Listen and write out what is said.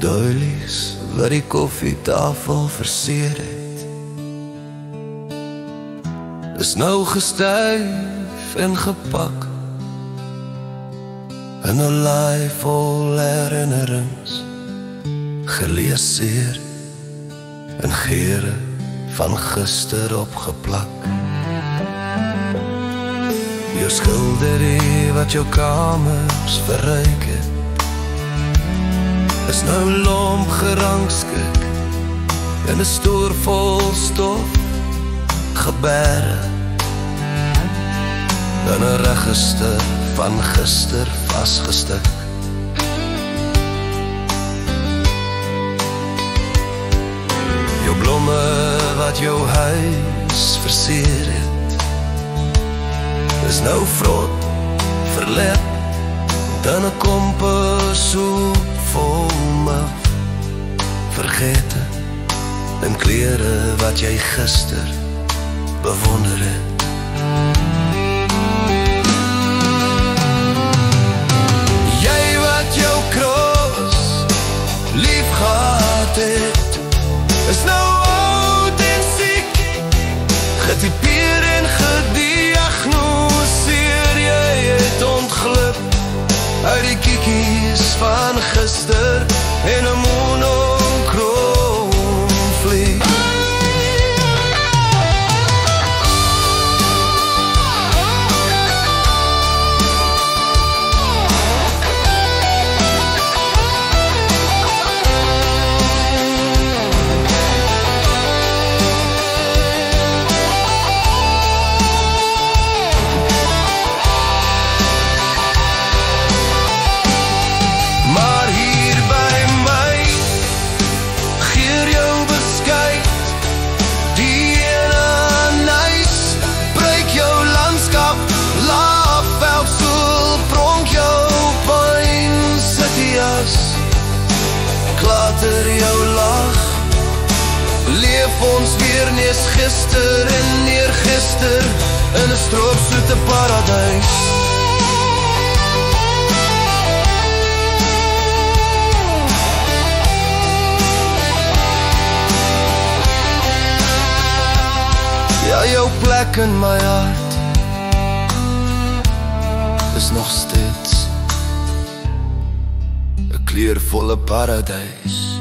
doilies wat die koffietafel verseer het, is nou gestuif en gepak in 'n laai vol herinnerings, geleeseer en geure van gister opgeplak. Jou skilderie wat jou kamers verryk het, is nou lomp gerangskik in 'n stoor vol stof, geberre in 'n register van gister vasgestik. Jou blomme wat jou huis versier het, is nou vrot, verlep, dan 'n kompersoep vol maf, vergete, in klere wat jy gister bewonder het. Jy wat jou kroos lief gehad het, is nou oud en siek, getypeer en gediagnoseer. Jy het ontglip uit die kiekies van gister en 'n monokroom vlieg. Klater jou lach, leef ons weer nees gister en neergister in 'n stroopsoete paradijs. Ja, jou plek in my hart is nog steeds 'n kleurvolle paradijs.